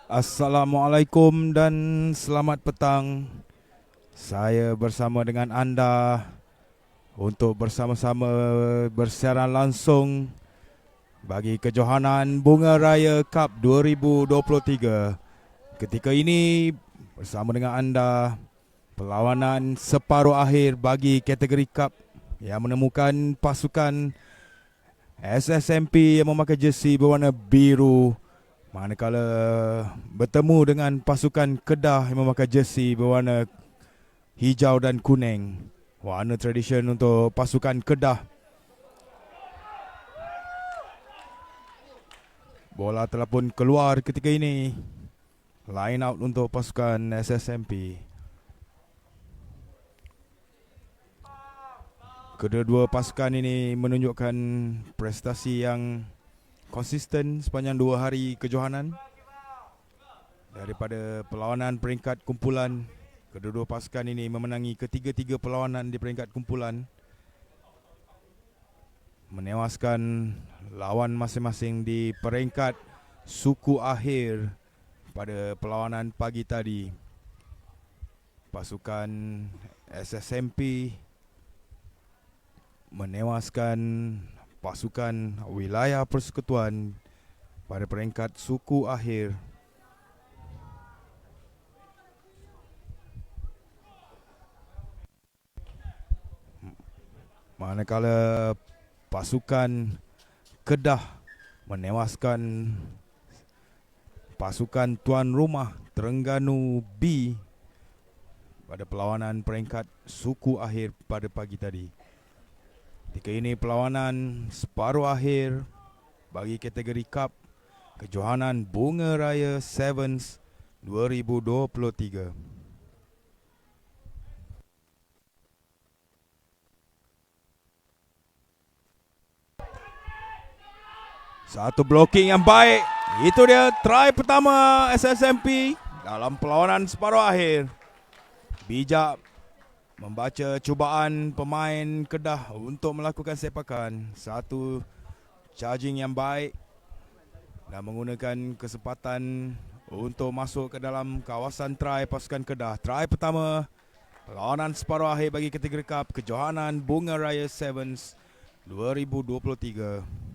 Assalamualaikum dan selamat petang. Saya bersama dengan anda untuk bersama-sama bersiaran langsung bagi kejohanan Bunga Raya Cup 2023. Ketika ini bersama dengan anda perlawanan separuh akhir bagi kategori Cup yang menemukan pasukan SSMP yang memakai jersey berwarna biru, manakala bertemu dengan pasukan Kedah yang memakai jersey berwarna hijau dan kuning. Warna tradisi untuk pasukan Kedah. Bola telah pun keluar ketika ini. Line out untuk pasukan SSMP. Kedua-dua pasukan ini menunjukkan prestasi yang konsisten sepanjang 2 hari kejohanan. Daripada perlawanan peringkat kumpulan, kedua-dua pasukan ini memenangi ketiga-tiga perlawanan di peringkat kumpulan, menewaskan lawan masing-masing di peringkat suku akhir pada perlawanan pagi tadi. Pasukan SSMP menewaskan pasukan wilayah persekutuan pada peringkat suku akhir. Manakala pasukan Kedah menewaskan pasukan tuan rumah Terengganu B pada perlawanan peringkat suku akhir pada pagi tadi. Ketika ini perlawanan separuh akhir bagi kategori Cup kejohanan Bunga Raya Sevens 2023. Satu blocking yang baik. Itu dia try pertama SSMP dalam perlawanan separuh akhir. Bijak membaca cubaan pemain Kedah untuk melakukan sepakan. Satu charging yang baik dan menggunakan kesempatan untuk masuk ke dalam kawasan try pasukan Kedah. Try pertama perlawanan separuh akhir bagi kategori Cup kejohanan Bunga Raya Sevens 2023.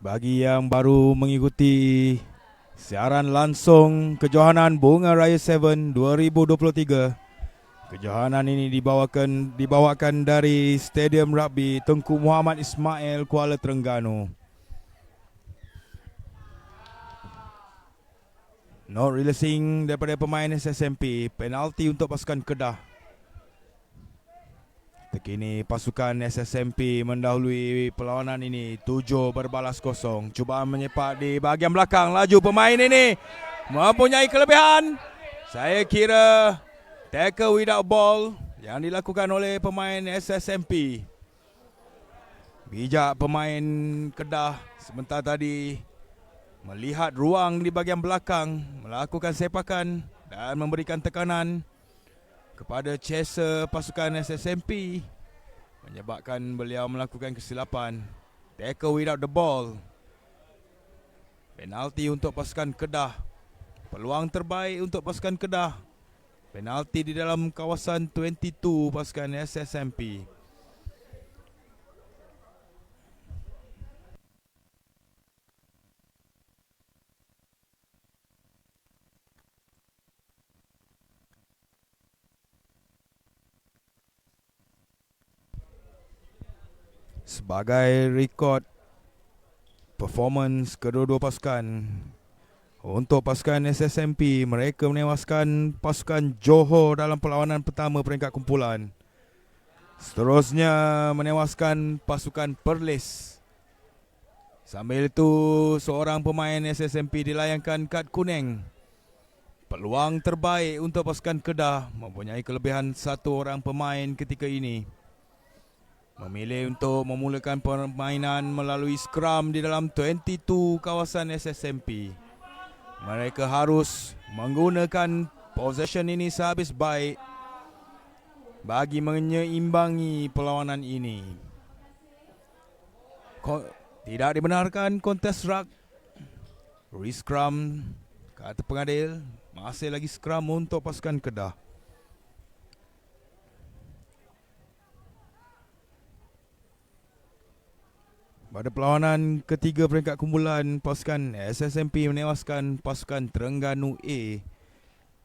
Bagi yang baru mengikuti siaran langsung kejohanan Bunga Raya 7 2023, kejohanan ini dibawakan dari Stadium Rugby Tengku Muhammad Ismail, Kuala Terengganu. Not releasing daripada pemain SSMP, penalti untuk pasukan Kedah. Kini pasukan SSMP mendahului perlawanan ini 7-0. Cubaan menyepak di bahagian belakang. Laju pemain ini mempunyai kelebihan. Saya kira tackle without ball yang dilakukan oleh pemain SSMP. Bijak pemain Kedah sebentar tadi melihat ruang di bahagian belakang, melakukan sepakan dan memberikan tekanan kepada chaser pasukan SSMP, menyebabkan beliau melakukan kesilapan. Tackle without the ball. Penalti untuk pasukan Kedah. Peluang terbaik untuk pasukan Kedah. Penalti di dalam kawasan 22 pasukan SSMP. Sebagai rekod performance kedua-dua pasukan, untuk pasukan SSMP, mereka menewaskan pasukan Johor dalam perlawanan pertama peringkat kumpulan. Seterusnya menewaskan pasukan Perlis Sambil itu seorang pemain SSMP dilayangkan kad kuning. Peluang terbaik untuk pasukan Kedah mempunyai kelebihan satu orang pemain ketika ini. Memilih untuk memulakan permainan melalui scrum di dalam 22 kawasan SSMP. Mereka harus menggunakan possession ini sehabis baik bagi menyeimbangi perlawanan ini. Tidak dibenarkan kontes ruck. Re-scrum kata pengadil. Masih lagi scrum untuk pasukan Kedah. Pada perlawanan ketiga peringkat kumpulan, pasukan SSMP menewaskan pasukan Terengganu A,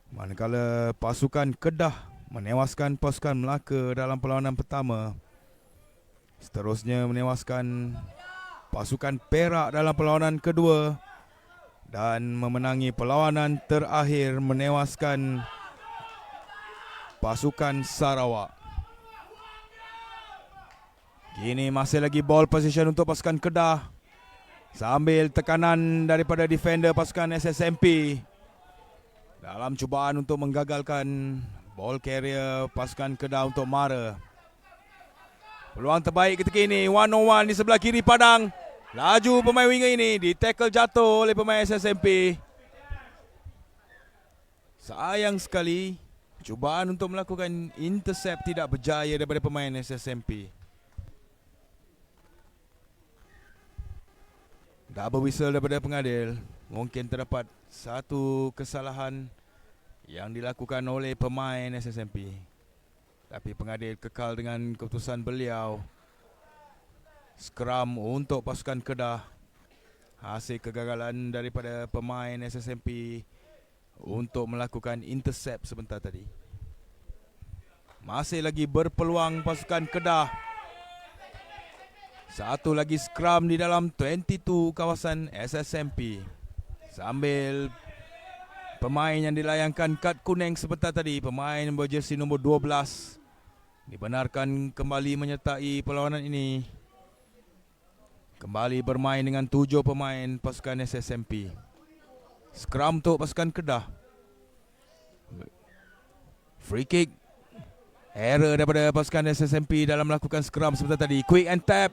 manakala pasukan Kedah menewaskan pasukan Melaka dalam perlawanan pertama. Seterusnya menewaskan pasukan Perak dalam perlawanan kedua dan memenangi perlawanan terakhir menewaskan pasukan Sarawak. Kini masih lagi ball position untuk pasukan Kedah sambil tekanan daripada defender pasukan SSMP dalam cubaan untuk menggagalkan ball carrier pasukan Kedah untuk mara. Peluang terbaik ketika ini, 1-on-1 di sebelah kiri padang. Laju pemain winger ini, di tackle jatuh oleh pemain SSMP. Sayang sekali, cubaan untuk melakukan intercept tidak berjaya daripada pemain SSMP. Double whistle daripada pengadil. Mungkin terdapat satu kesalahan yang dilakukan oleh pemain SSMP. Tapi pengadil kekal dengan keputusan beliau. Scrum untuk pasukan Kedah. Hasil kegagalan daripada pemain SSMP untuk melakukan intercept sebentar tadi. Masih lagi berpeluang pasukan Kedah. Satu lagi scrum di dalam 22 kawasan SSMP. Sambil pemain yang dilayangkan kad kuning sebentar tadi, pemain berjersey nombor 12, dibenarkan kembali menyertai perlawanan ini. Kembali bermain dengan 7 pemain pasukan SSMP. Scrum untuk pasukan Kedah. Free kick. Error daripada pasukan SSMP dalam melakukan scrum sebentar tadi. Quick and tap.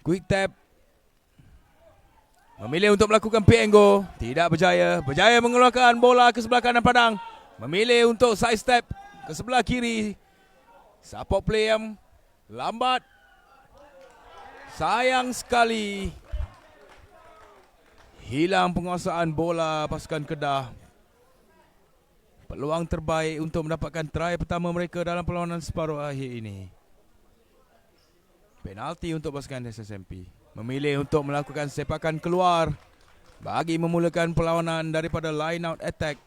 Quick tap. Memilih untuk melakukan pick and go. Tidak berjaya. Berjaya mengeluarkan bola ke sebelah kanan padang. Memilih untuk side step ke sebelah kiri. Support play yang lambat. Sayang sekali. Hilang penguasaan bola pasukan Kedah. Peluang terbaik untuk mendapatkan try pertama mereka dalam perlawanan separuh akhir ini. Penalti untuk pasukan SSMP. Memilih untuk melakukan sepakan keluar bagi memulakan perlawanan daripada line out attack.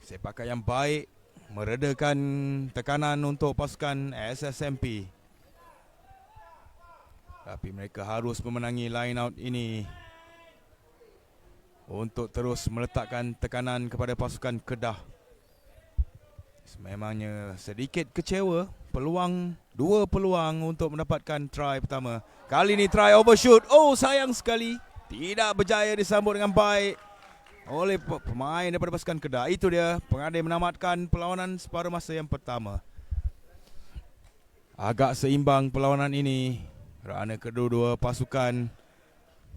Sepakan yang baik meredakan tekanan untuk pasukan SSMP. Tapi mereka harus memenangi line out ini untuk terus meletakkan tekanan kepada pasukan Kedah. Memangnya sedikit kecewa. Dua peluang untuk mendapatkan try pertama. Kali ini try overshoot. Oh, sayang sekali. Tidak berjaya disambut dengan baik oleh pemain daripada pasukan Kedah. Itu dia, pengadil menamatkan perlawanan separuh masa yang pertama. Agak seimbang perlawanan ini kerana kedua-dua pasukan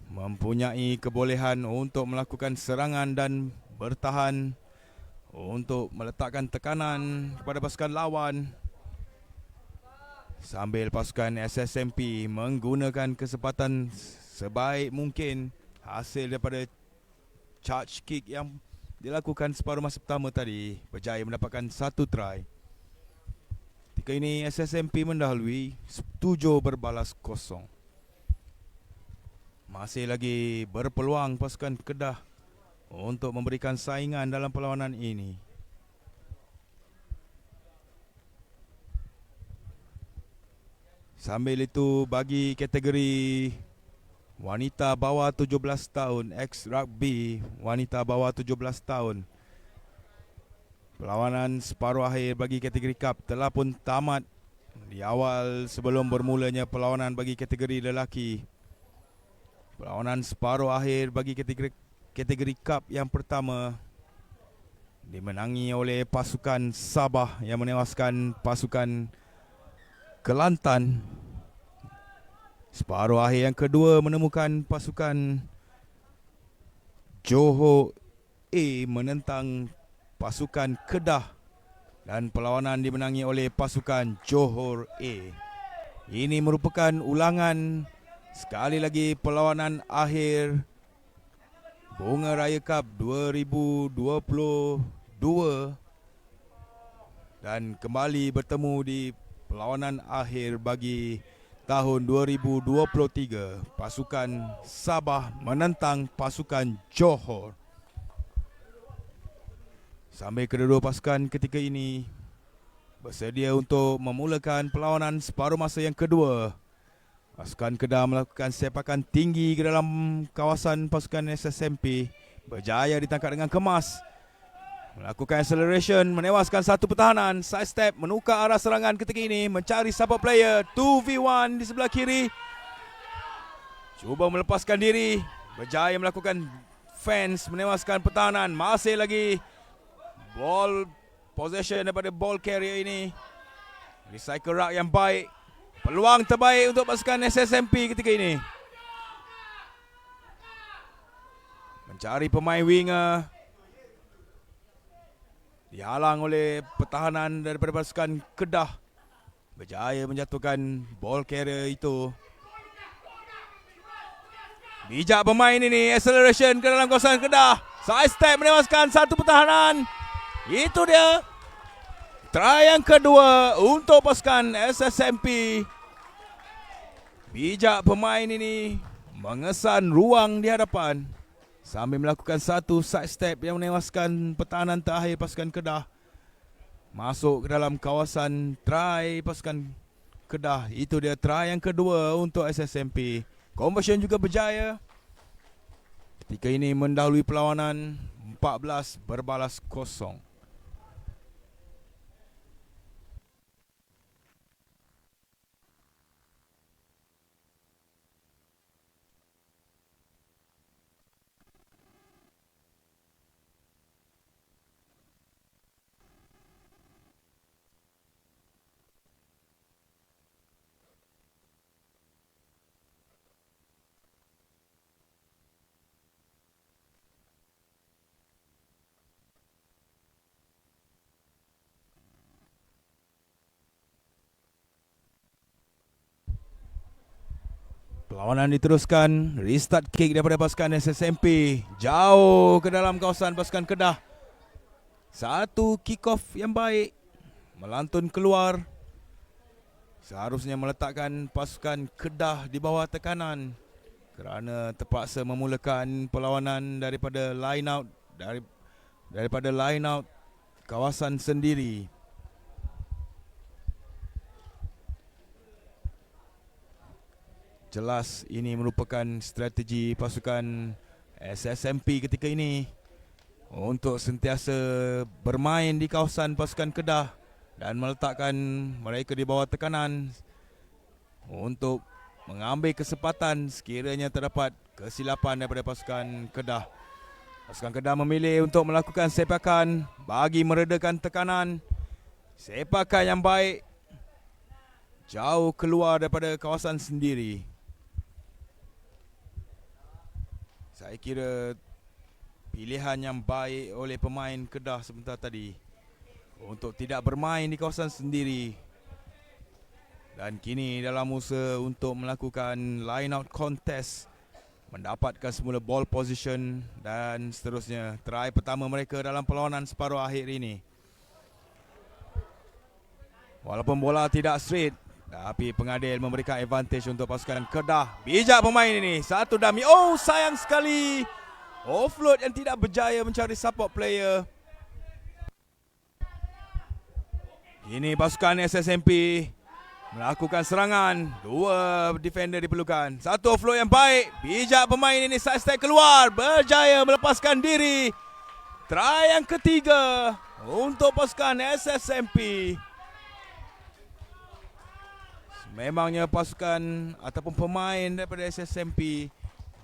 mempunyai kebolehan untuk melakukan serangan dan bertahan untuk meletakkan tekanan kepada pasukan lawan. Sambil pasukan SSMP menggunakan kesempatan sebaik mungkin hasil daripada charge kick yang dilakukan separuh masa pertama tadi, berjaya mendapatkan satu try. Ketika ini SSMP mendahului 7-0. Masih lagi berpeluang pasukan Kedah untuk memberikan saingan dalam perlawanan ini. Sambil itu bagi kategori wanita bawah 17 tahun, ex-rugby wanita bawah 17 tahun, perlawanan separuh akhir bagi kategori cup telah pun tamat di awal sebelum bermulanya perlawanan bagi kategori lelaki. Perlawanan separuh akhir bagi kategori Cup yang pertama dimenangi oleh pasukan Sabah yang menewaskan pasukan Kelantan. Separuh akhir yang kedua menemukan pasukan Johor A menentang pasukan Kedah dan perlawanan dimenangi oleh pasukan Johor A. Ini merupakan ulangan sekali lagi perlawanan akhir Bunga Raya Cup 2022 dan kembali bertemu di perlawanan akhir bagi tahun 2023. Pasukan Sabah menentang pasukan Johor. Sambil kedua-dua pasukan ketika ini bersedia untuk memulakan perlawanan separuh masa yang kedua. Pasukan Kedah melakukan sepakan tinggi ke dalam kawasan pasukan SSMP. Berjaya ditangkap dengan kemas. Melakukan acceleration, menewaskan satu pertahanan. Side step, menukar arah serangan ketika ini. Mencari support player, 2v1 di sebelah kiri. Cuba melepaskan diri. Berjaya melakukan fence, menewaskan pertahanan. Masih lagi ball possession daripada ball carrier ini. Recycle ruck yang baik. Peluang terbaik untuk pasukan SSMP ketika ini. Mencari pemain winger. Dihalang oleh pertahanan daripada pasukan Kedah. Berjaya menjatuhkan ball carrier itu. Bijak pemain ini. Acceleration ke dalam kawasan Kedah. Side step menewaskan satu pertahanan. Itu dia. Try yang kedua untuk pasukan SSMP. Bijak pemain ini mengesan ruang di hadapan sambil melakukan satu side step yang menewaskan pertahanan terakhir pasukan Kedah. Masuk ke dalam kawasan try pasukan Kedah. Itu dia try yang kedua untuk SSMP. Conversion juga berjaya. Ketika ini mendahului perlawanan 14-0. Perlawanan diteruskan. Restart kick daripada pasukan SSMP. Jauh ke dalam kawasan pasukan Kedah. Satu kick off yang baik. Melantun keluar. Seharusnya meletakkan pasukan Kedah di bawah tekanan. Kerana terpaksa memulakan perlawanan daripada line out. Daripada line out kawasan sendiri. Jelas ini merupakan strategi pasukan SSMP ketika ini untuk sentiasa bermain di kawasan pasukan Kedah dan meletakkan mereka di bawah tekanan untuk mengambil kesempatan sekiranya terdapat kesilapan daripada pasukan Kedah. Pasukan Kedah memilih untuk melakukan sepakan bagi meredakan tekanan. Sepakan yang baik jauh keluar daripada kawasan sendiri. Saya kira pilihan yang baik oleh pemain Kedah sebentar tadi untuk tidak bermain di kawasan sendiri. Dan kini dalam usaha untuk melakukan line out contest, mendapatkan semula ball position dan seterusnya. Try pertama mereka dalam perlawanan separuh akhir ini. Walaupun bola tidak straight, tapi pengadil memberikan advantage untuk pasukan Kedah. Bijak pemain ini. Satu dummy. Oh, sayang sekali. Offload yang tidak berjaya mencari support player. Ini pasukan SSMP melakukan serangan. Dua defender diperlukan. Satu offload yang baik. Bijak pemain ini. Side step keluar. Berjaya melepaskan diri. Try yang ketiga untuk pasukan SSMP. Memangnya pasukan ataupun pemain daripada SSMP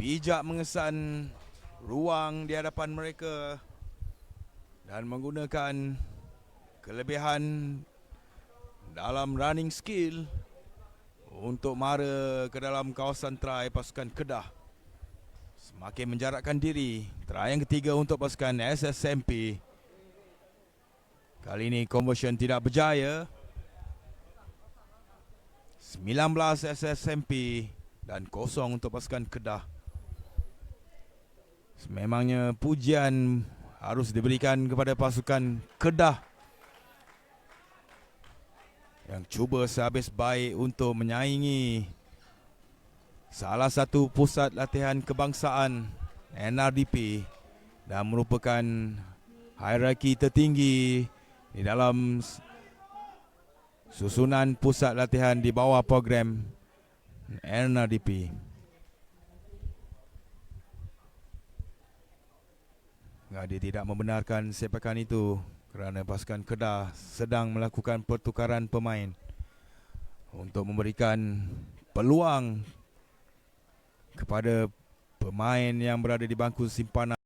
bijak mengesan ruang di hadapan mereka dan menggunakan kelebihan dalam running skill untuk mara ke dalam kawasan try pasukan Kedah. Semakin menjarakkan diri. Try yang ketiga untuk pasukan SSMP. Kali ini conversion tidak berjaya. 19 SSMP dan 0 untuk pasukan Kedah. Sememangnya pujian harus diberikan kepada pasukan Kedah yang cuba sehabis baik untuk menyaingi salah satu pusat latihan kebangsaan NRDP dan merupakan hierarki tertinggi di dalam susunan pusat latihan di bawah program NRDP. Dia tidak membenarkan sepakan itu kerana pasukan Kedah sedang melakukan pertukaran pemain untuk memberikan peluang kepada pemain yang berada di bangku simpanan